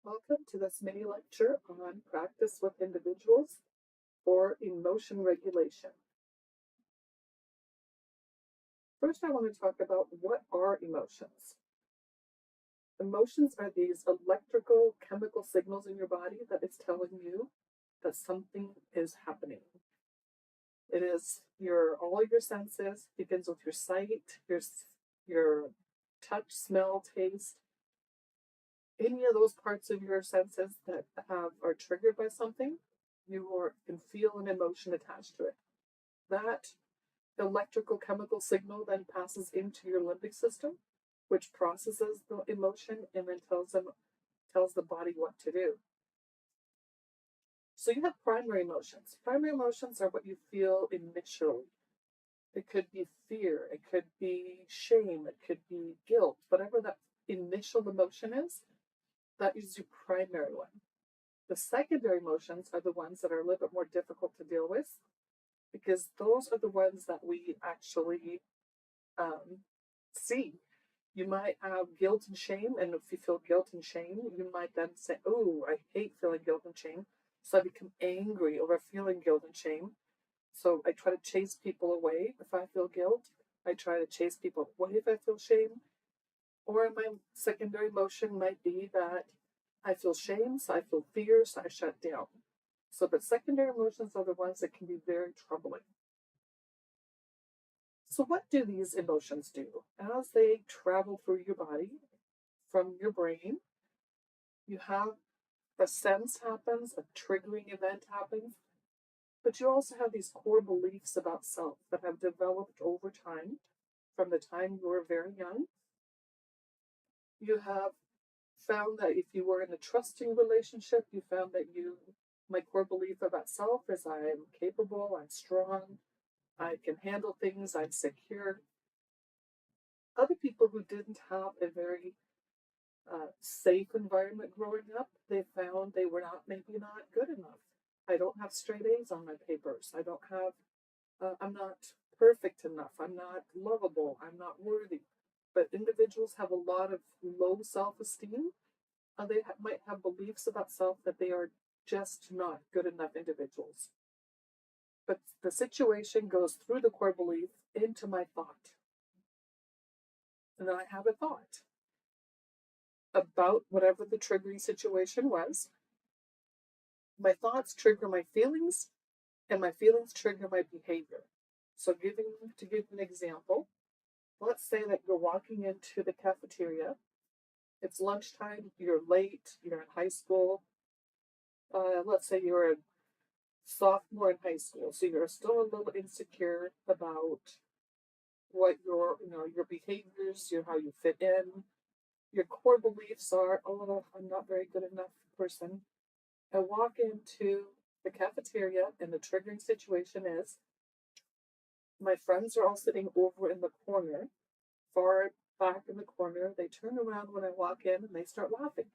Welcome to this mini lecture on practice with individuals for emotion regulation. First, I want to talk about what are emotions. Emotions are these electrical chemical signals in your body that is telling you that something is happening. It is all your senses, begins with your sight, your touch, smell, taste, any of those parts of your senses that are triggered by something, can feel an emotion attached to it. That electrical chemical signal then passes into your limbic system, which processes the emotion and then tells the body what to do. So you have primary emotions. Primary emotions are what you feel initially. It could be fear, it could be shame, it could be guilt, whatever that initial emotion is, that is your primary one. The secondary emotions are the ones that are a little bit more difficult to deal with because those are the ones that we actually see. You might have guilt and shame, and if you feel guilt and shame, you might then say, "Oh, I hate feeling guilt and shame, so I become angry over feeling guilt and shame. So I try to chase people away if I feel guilt. I try to chase people away if I feel shame." Or my secondary emotion might be that I feel shame, so I feel fear, so I shut down. So the secondary emotions are the ones that can be very troubling. So what do these emotions do? As they travel through your body, from your brain, you have a sense happens, a triggering event happens, but you also have these core beliefs about self that have developed over time, from the time you were very young. You have found that if you were in a trusting relationship, you found that my core belief about self is I am capable, I'm strong, I can handle things, I'm secure. Other people who didn't have a very safe environment growing up, they found they were maybe not good enough. I don't have straight A's on my papers. I'm not perfect enough. I'm not lovable. I'm not worthy. But individuals have a lot of low self-esteem. They might have beliefs about self that they are just not good enough individuals. But the situation goes through the core belief into my thought. And then I have a thought about whatever the triggering situation was. My thoughts trigger my feelings, and my feelings trigger my behavior. So to give an example, let's say that you're walking into the cafeteria. It's lunchtime, you're late, you're in high school. Let's say you're a sophomore in high school, so you're still a little insecure about what your behaviors, how you fit in. Your core beliefs are, oh, I'm not very good enough person. I walk into the cafeteria, and the triggering situation is my friends are all sitting over in the corner, far back in the corner. They turn around when I walk in and they start laughing.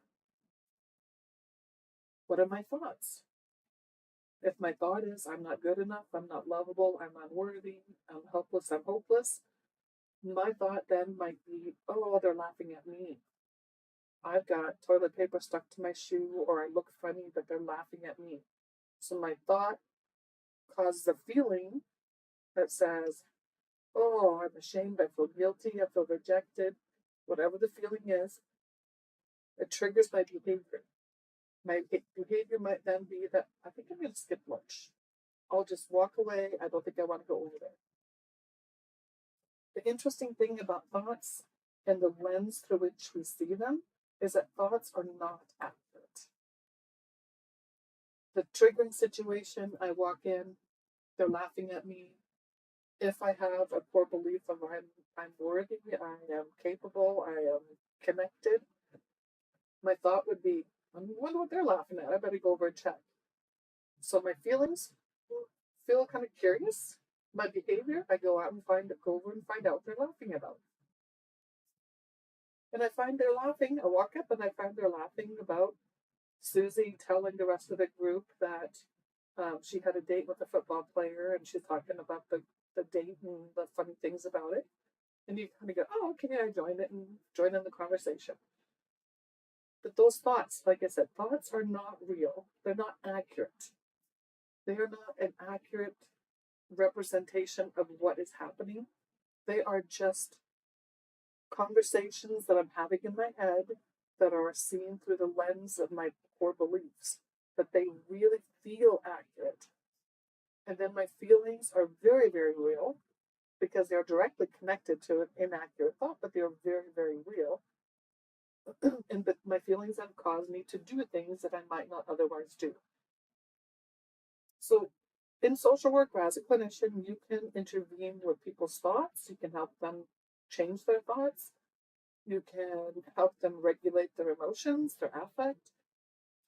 What are my thoughts? If my thought is I'm not good enough, I'm not lovable, I'm unworthy, I'm helpless, I'm hopeless, my thought then might be, oh, they're laughing at me. I've got toilet paper stuck to my shoe, or I look funny, but they're laughing at me. So my thought causes a feeling that says, oh, I'm ashamed, I feel guilty, I feel rejected, whatever the feeling is, it triggers my behavior. My behavior might then be that I think I'm going to skip lunch. I'll just walk away. I don't think I want to go over there. The interesting thing about thoughts and the lens through which we see them is that thoughts are not accurate. The triggering situation, I walk in, they're laughing at me. If I have a core belief of I'm worthy, I am capable, I am connected, my thought would be, I wonder what they're laughing at. I better go over and check. So my feelings feel kind of curious. My behavior, I go over and find out what they're laughing about. And I find they're laughing. I walk up and I find they're laughing about Susie telling the rest of the group that she had a date with a football player, and she's talking about the date and the funny things about it. And you kind of go, oh, okay, I join in the conversation. But those thoughts, like I said, thoughts are not real. They're not accurate. They are not an accurate representation of what is happening. They are just conversations that I'm having in my head that are seen through the lens of my core beliefs, but they really feel accurate. And then my feelings are very, very real because they're directly connected to an inaccurate thought, but they're very, very real. And but my feelings have caused me to do things that I might not otherwise do. So in social work, as a clinician, you can intervene with people's thoughts. You can help them change their thoughts. You can help them regulate their emotions, their affect,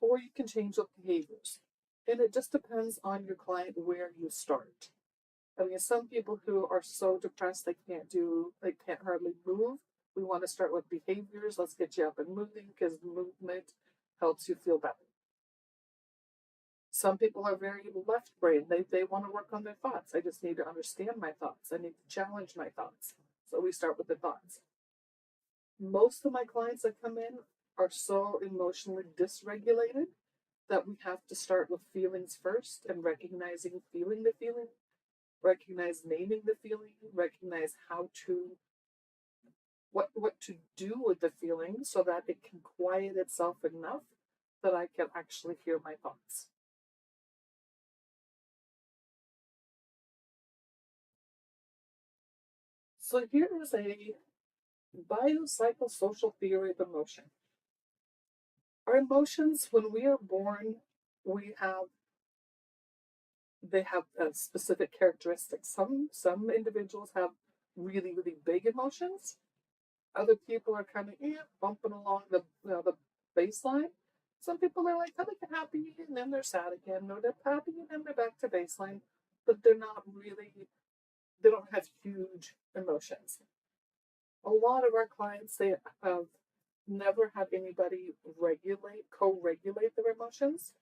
or you can change their behaviors. And it just depends on your client where you start. I mean, some people who are so depressed they can't hardly move. We want to start with behaviors. Let's get you up and moving because movement helps you feel better. Some people are very left brain. They want to work on their thoughts. I just need to understand my thoughts. I need to challenge my thoughts. So we start with the thoughts. Most of my clients that come in are so emotionally dysregulated that we have to start with feelings first and recognizing feeling the feeling, recognize naming the feeling, recognize how to what to do with the feeling so that it can quiet itself enough that I can actually hear my thoughts. So here is a biopsychosocial theory of emotion. Our emotions, when we are born, we have they have specific characteristics. Some individuals have really really big emotions. Other people are kind of bumping along the baseline. Some people are like happy and then they're sad again. No, they're happy and then they're back to baseline, but they're not really. They don't have huge emotions. A lot of our clients they have never had anybody co-regulate their emotions.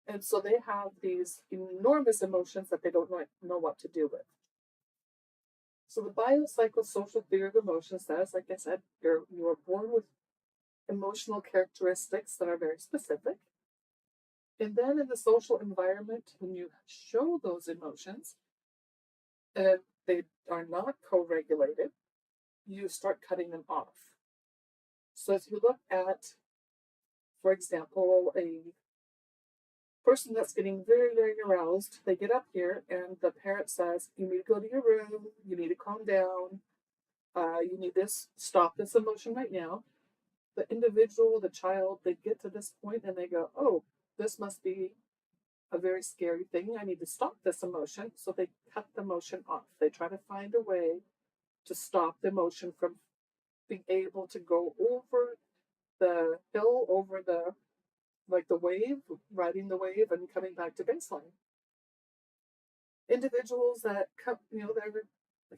And so they have these enormous emotions that they don't know what to do with. So the biopsychosocial theory of emotion says, like I said, you are born with emotional characteristics that are very specific. And then in the social environment, when you show those emotions and they are not co-regulated, you start cutting them off. So if you look at, for example, a person that's getting very, very aroused, they get up here and the parent says, you need to go to your room, you need to calm down, you need to stop this emotion right now. The individual, the child, they get to this point and they go, oh, this must be a very scary thing. I need to stop this emotion. So they cut the emotion off. They try to find a way to stop the emotion from being able to go over the hill, over the wave, riding the wave and coming back to baseline. Individuals that come, they're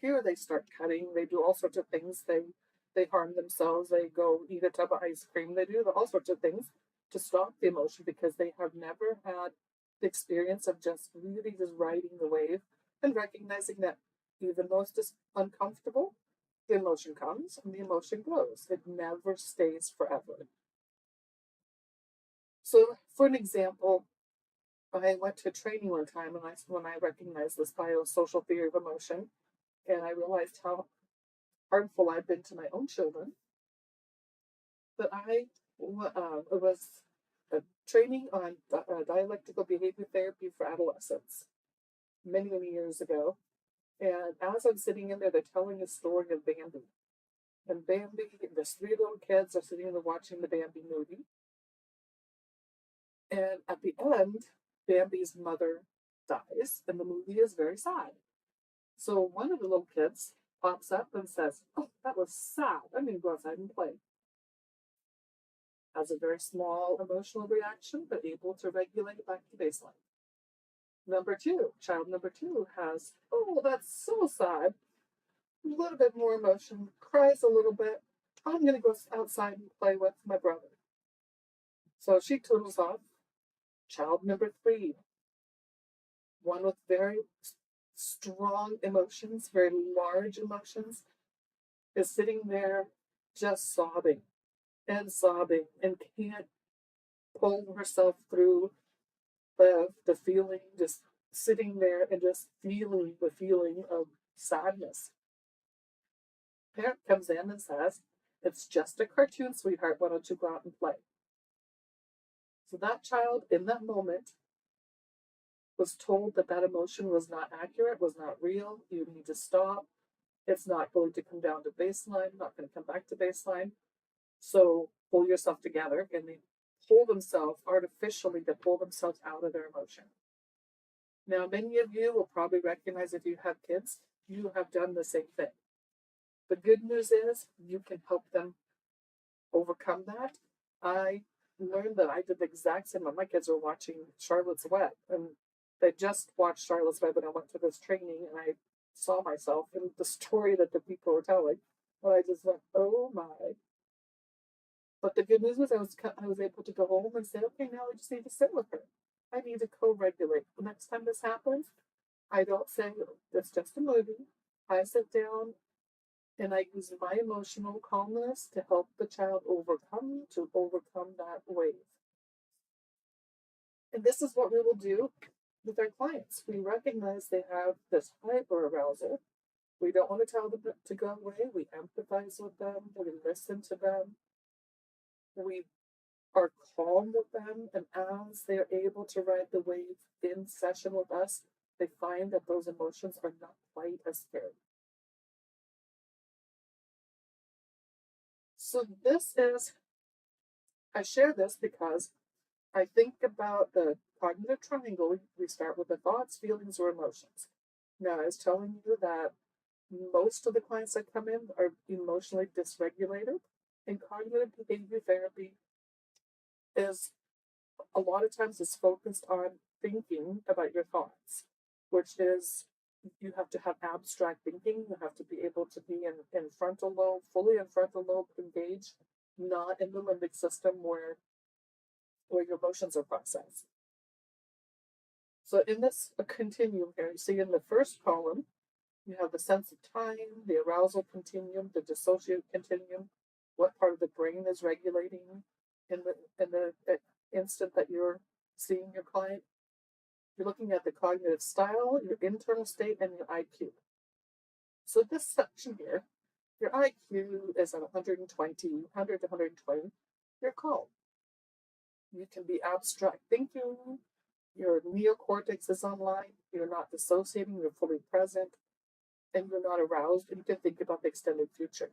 here, they start cutting, they do all sorts of things, they harm themselves, they go eat a tub of ice cream, they do all sorts of things to stop the emotion because they have never had the experience of just really just riding the wave and recognizing that even though it's just uncomfortable, the emotion comes and the emotion goes. It never stays forever. So for an example, I went to training one time and when I recognized this biosocial theory of emotion and I realized how harmful I've been to my own children, that I was a training on dialectical behavior therapy for adolescents many, many years ago. And as I'm sitting in there, they're telling a story of Bambi. And Bambi, there's three little kids are sitting there watching the Bambi movie. And at the end, Bambi's mother dies, and the movie is very sad. So one of the little kids pops up and says, oh, that was sad. I'm going to go outside and play. Has a very small emotional reaction, but able to regulate back to baseline. Child number two has, oh, that's so sad. A little bit more emotion, cries a little bit. I'm going to go outside and play with my brother. So she toodles off. Child number three, one with very strong emotions, very large emotions, is sitting there just sobbing. and sobbing and can't pull herself through the feeling, just sitting there and just feeling the feeling of sadness. Parent comes in and says, "It's just a cartoon, sweetheart. Why don't you go out and play?" So that child in that moment was told that that emotion was not accurate, was not real. You need to stop. It's not going to come down to baseline, not going to come back to baseline. So pull yourself together. And they pull themselves artificially, they pull themselves out of their emotion. Now, many of you will probably recognize, if you have kids, you have done the same thing. The good news is you can help them overcome that. I learned that I did the exact same when my kids were watching Charlotte's Web, and they just watched Charlotte's Web, and I went to this training, and I saw myself in the story that the people were telling, and I just went, "Oh my!" But the good news was I was able to go home and say, "Okay, now I just need to sit with her. I need to co-regulate. The next time this happens, I don't say it's just a movie. I sit down and I use my emotional calmness to help the child overcome that wave." And this is what we will do with our clients. We recognize they have this hyper arousal. We don't want to tell them to go away. We empathize with them. We listen to them. We are calm with them. And as they're able to ride the wave in session with us, they find that those emotions are not quite as scary. So I share this because I think about the cognitive triangle. We start with the thoughts, feelings, or emotions. Now, I was telling you that most of the clients that come in are emotionally dysregulated, and cognitive behavior therapy is a lot of times is focused on thinking about your thoughts, which is you have to have abstract thinking. You have to be able to be in frontal lobe, fully in frontal lobe engaged, not in the limbic system where your emotions are processed. So in this continuum here, you see in the first column, you have the sense of time, the arousal continuum, the dissociative continuum, what part of the brain is regulating in the instant that you're seeing your client. You're looking at the cognitive style, your internal state, and your IQ. So this section here, your IQ is at 120, 100 to 120. You're calm. You can be abstract thinking. Your neocortex is online. You're not dissociating. You're fully present. And you're not aroused. And you can think about the extended future.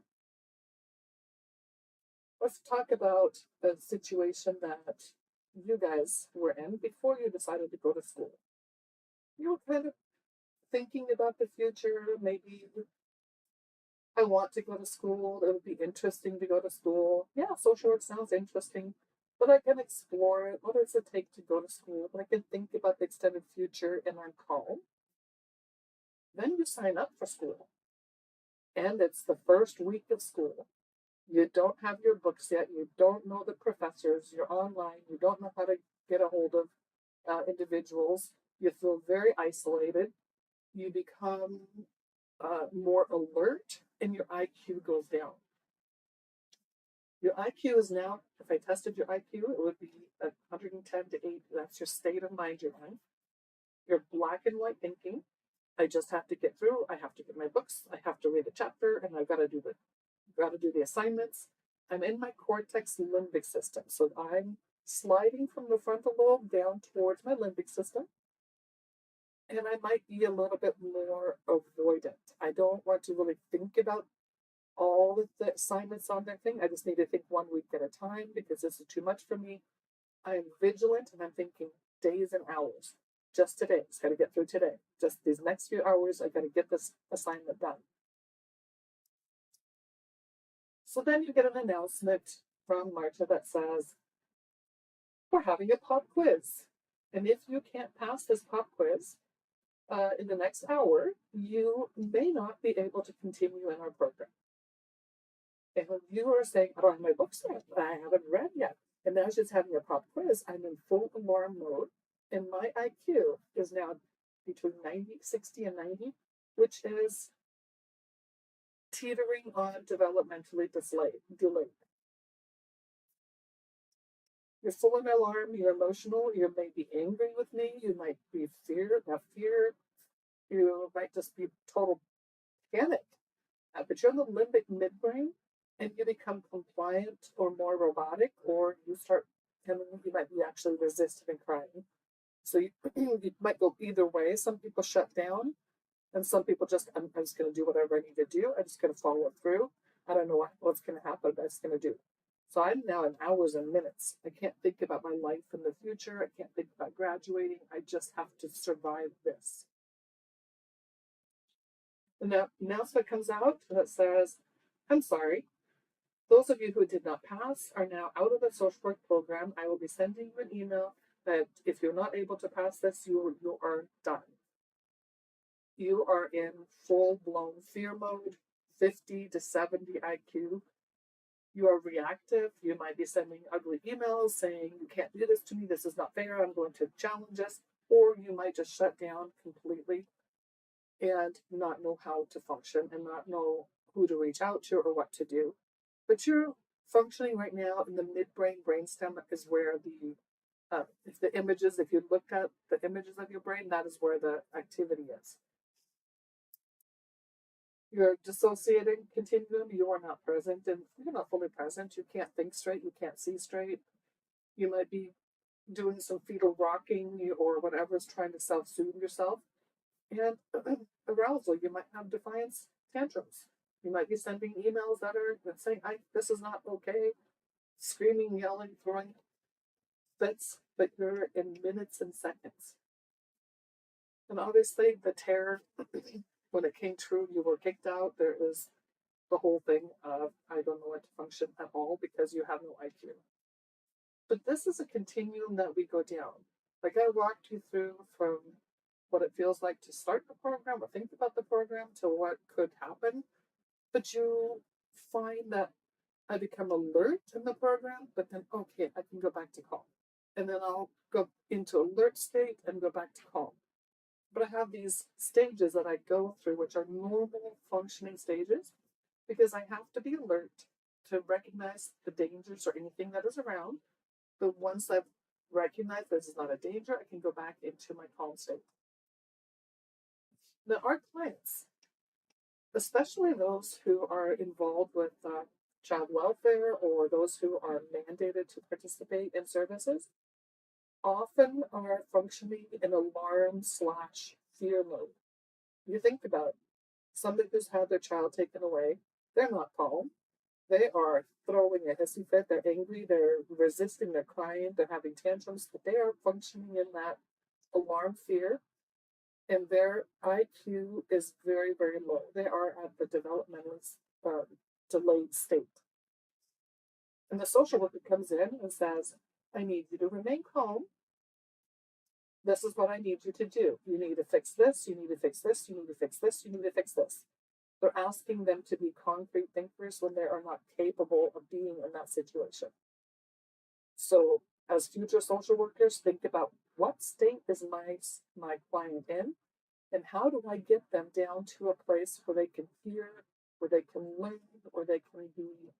Let's talk about the situation that you guys were in before you decided to go to school. You were kind of thinking about the future. Maybe I want to go to school. It would be interesting to go to school. Yeah, social work sounds interesting, but I can explore it. What does it take to go to school? But I can think about the extended future and I'm calm. Then you sign up for school, and it's the first week of school. You don't have your books yet. You don't know the professors. You're online. You don't know how to get a hold of individuals. You feel very isolated. You become more alert, and your IQ goes down. Your IQ is now, if I tested your IQ, it would be 110 to 80. That's your state of mind you're in. You're black and white thinking. I just have to get through. I have to get my books. I have to read a chapter, and I've got to do the assignments. I'm in my cortex limbic system, so I'm sliding from the frontal lobe down towards my limbic system, and I might be a little bit more avoidant. I don't want to really think about all of the assignments on that thing. I just need to think 1 week at a time because this is too much for me. I'm vigilant and I'm thinking days and hours. Just today, it's got to get through today. Just these next few hours, I got to get this assignment done. So then you get an announcement from Marta that says, "We're having a pop quiz. And if you can't pass this pop quiz in the next hour, you may not be able to continue in our program." And when you are saying, "I don't have my books yet, I haven't read yet," and now she's having a pop quiz, I'm in full alarm mode. And my IQ is now between 60 and 90, which is teetering on developmentally delayed. You're full of alarm, you're emotional, you may be angry with me, you might be have fear, you might just be total panic. But you're in the limbic midbrain and you become compliant or more robotic, or you start, and you might be actually resistant and crying. So you, you might go either way. Some people shut down, and some people just, I'm just going to do whatever I need to do. I'm just going to follow it through. I don't know what's going to happen, but I'm just going to do. So I'm now in hours and minutes. I can't think about my life in the future. I can't think about graduating. I just have to survive this. The announcement comes out that says, I'm sorry. Those of you who did not pass are now out of the social work program. I will be sending you an email that if you're not able to pass this, you are done. You are in full-blown fear mode, 50 to 70 IQ. You are reactive. You might be sending ugly emails saying, you can't do this to me. This is not fair. I'm going to challenge us. Or you might just shut down completely and not know how to function and not know who to reach out to or what to do. But you're functioning right now in the midbrain brainstem is where the images, if you look at the images of your brain, that is where the activity is. You're dissociating continuum, you are not present, and you're not fully present. You can't think straight, you can't see straight. You might be doing some fetal rocking or whatever is trying to self-soothe yourself. And arousal, you might have defiance tantrums. You might be sending emails that are saying, this is not okay, screaming, yelling, throwing fits, but you're in minutes and seconds. And obviously the terror, when it came true, you were kicked out. There is the whole thing of, I don't know what to function at all because you have no IQ. But this is a continuum that we go down. Like I walked you through from what it feels like to start the program or think about the program to what could happen. But you find that I become alert in the program, but then, okay, I can go back to calm. And then I'll go into alert state and go back to calm. But I have these stages that I go through, which are normal functioning stages, because I have to be alert to recognize the dangers or anything that is around. But once I've recognized this is not a danger, I can go back into my calm state. Now, our clients, especially those who are involved with child welfare or those who are mandated to participate in services, often are functioning in alarm/fear mode. You think about it. Somebody who's had their child taken away, they're not calm. They are throwing a hissy fit, they're angry, they're resisting, they're crying, they're having tantrums, but they are functioning in that alarm fear, and their IQ is very, very low. They are at the developmental delayed state. And the social worker comes in and says, I need you to remain calm. This is what I need you to do. You need to fix this, you need to fix this, you need to fix this, you need to fix this. They're asking them to be concrete thinkers when they are not capable of being in that situation. So as future social workers, think about what state is my client in, and how do I get them down to a place where they can hear, where they can learn, where they can be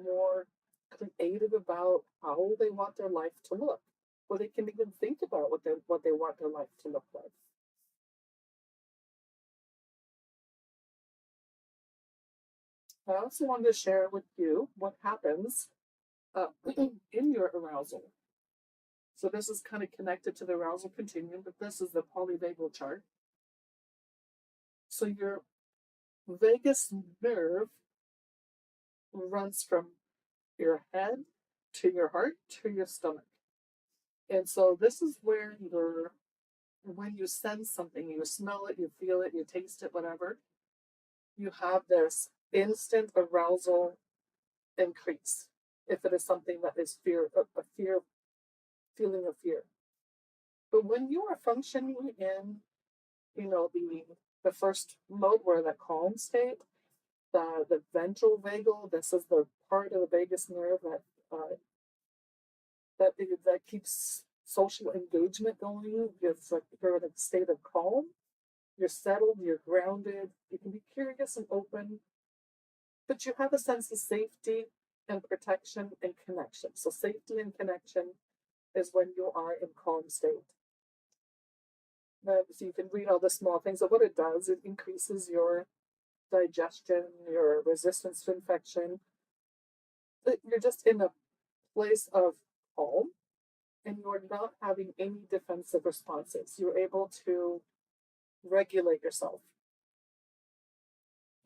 more creative about how they want their life to look, where they can even think about what they want their life to look like. I also wanted to share with you what happens in your arousal. So this is kind of connected to the arousal continuum, but this is the polyvagal chart. So your vagus nerve runs from your head to your heart to your stomach. And so this is where when you sense something, you smell it, you feel it, you taste it, whatever, you have this instant arousal increase. If it is something that is feeling of fear. But when you are functioning in, the first mode where the calm state, the ventral vagal, this is the part of the vagus nerve that keeps social engagement going. It's like you're in a state of calm. You're settled, you're grounded, you can be curious and open, but you have a sense of safety and protection and connection. So safety and connection is when you are in calm state. So you can read all the small things. So what it does, it increases your digestion, your resistance to infection. You're just in a place of calm and you're not having any defensive responses. You're able to regulate yourself.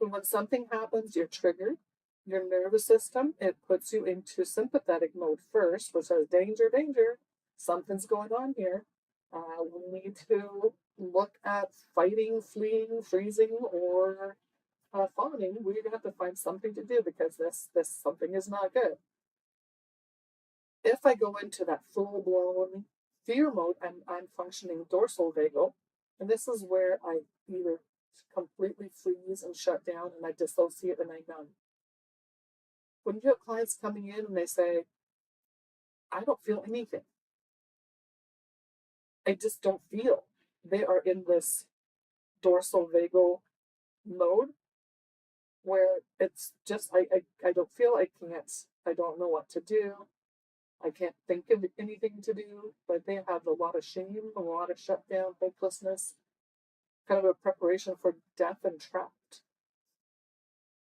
And when something happens, you're triggered. Your nervous system, it puts you into sympathetic mode first, which says, danger, danger, something's going on here. We need to look at fighting, fleeing, freezing, or fawning. We have to find something to do because this something is not good. If I go into that full-blown fear mode, I'm functioning dorsal vagal, and this is where I either completely freeze and shut down and I dissociate and I numb. When you have clients coming in and they say, I don't feel anything, I just don't feel, they are in this dorsal vagal mode where it's just, I don't feel, I can't, I don't know what to do. I can't think of anything to do, but they have a lot of shame, a lot of shutdown, hopelessness, kind of a preparation for death and trapped.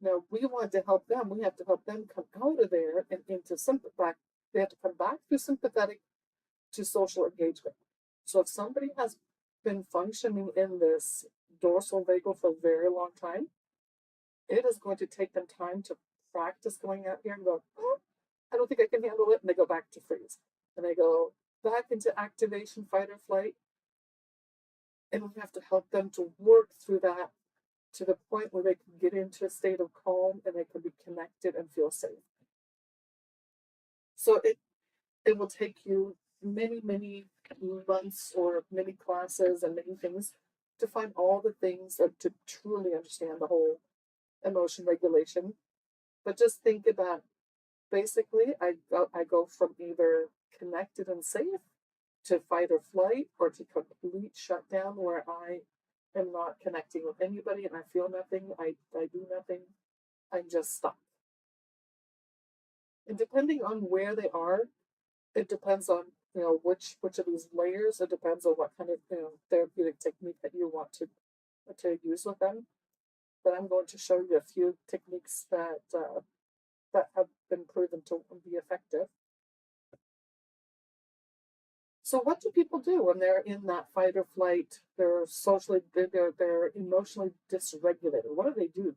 Now, we want to help them. We have to help them come out of there and into sympathetic. They have to come back to sympathetic to social engagement. So if somebody has been functioning in this dorsal vagal for a very long time, it is going to take them time to practice going out here and go, oh, I don't think I can handle it. And they go back to freeze. And they go back into activation, fight or flight. And we have to help them to work through that to the point where they can get into a state of calm and they can be connected and feel safe. So it will take you many, many months or many classes and many things to find all the things to truly understand the whole emotion regulation. But just think about, basically, I go from either connected and safe to fight or flight or to complete shutdown where I am not connecting with anybody and I feel nothing, I do nothing, I'm just stuck. And depending on where they are, it depends on which of these layers. It depends on what kind of therapeutic technique that you want to use with them. But I'm going to show you a few techniques that have been proven to be effective. So what do people do when they're in that fight or flight? They're emotionally dysregulated. What do they do?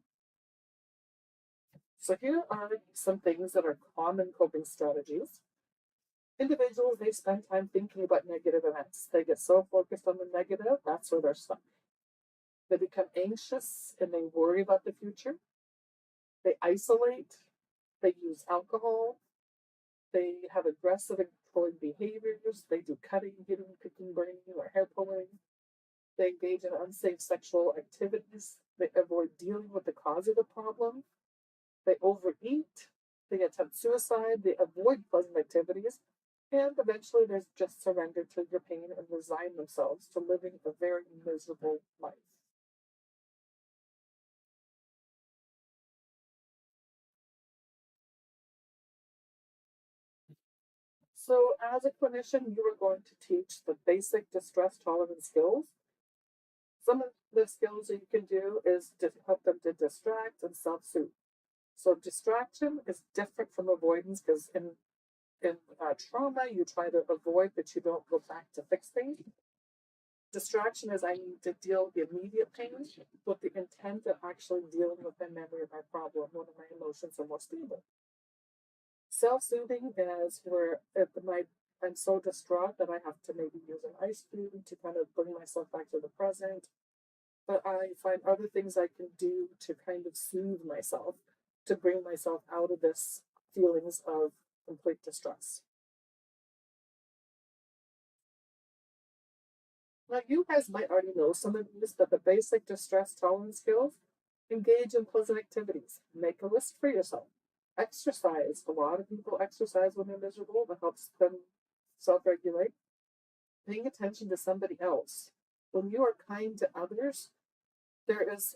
So here are some things that are common coping strategies. Individuals, they spend time thinking about negative events. They get so focused on the negative, that's where they're stuck. They become anxious and they worry about the future. They isolate. They use alcohol. They have aggressive and controlling behaviors. They do cutting, hitting, picking, burning, or hair pulling. They engage in unsafe sexual activities. They avoid dealing with the cause of the problem. They overeat. They attempt suicide. They avoid pleasant activities. And eventually they just surrender to your pain and resign themselves to living a very miserable life. So as a clinician, you are going to teach the basic distress tolerance skills. Some of the skills that you can do is to help them to distract and self-soothe. So distraction is different from avoidance because in trauma, you try to avoid, but you don't go back to fix things. Distraction is I need to deal with the immediate pain with the intent of actually dealing with the memory of my problem when my emotions are more stable. Self-soothing is where I'm so distraught that I have to maybe use an ice cube to kind of bring myself back to the present. But I find other things I can do to kind of soothe myself, to bring myself out of this feelings of complete distress. Now, you guys might already know some of these, but the basic distress tolerance skills: engage in pleasant activities, make a list for yourself, exercise. A lot of people exercise when they're miserable. That helps them self-regulate. Paying attention to somebody else. When you are kind to others, there is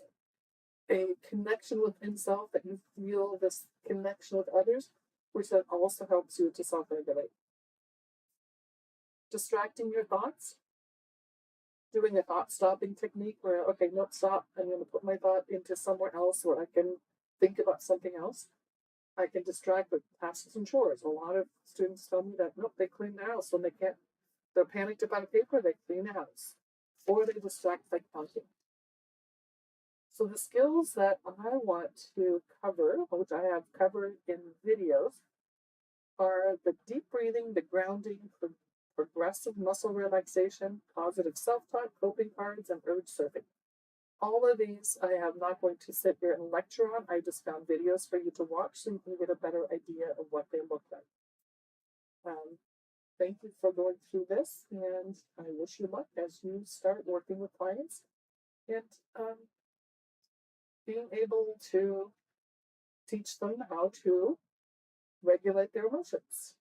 a connection within self that you feel this connection with others. which then also helps you to self-regulate. Distracting your thoughts, doing a thought stopping technique where, okay, nope, stop. I'm going to put my thought into somewhere else where I can think about something else. I can distract with tasks and chores. A lot of students tell me that, nope, they clean their house when they can't, they're panicked about a paper, they clean the house. Or they distract by counting. So the skills that I want to cover, which I have covered in videos, are the deep breathing, the grounding, progressive muscle relaxation, positive self-talk, coping cards, and urge surfing. All of these I am not going to sit here and lecture on. I just found videos for you to watch so you can get a better idea of what they look like. Thank you for going through this, and I wish you luck as you start working with clients and being able to teach them how to regulate their emotions.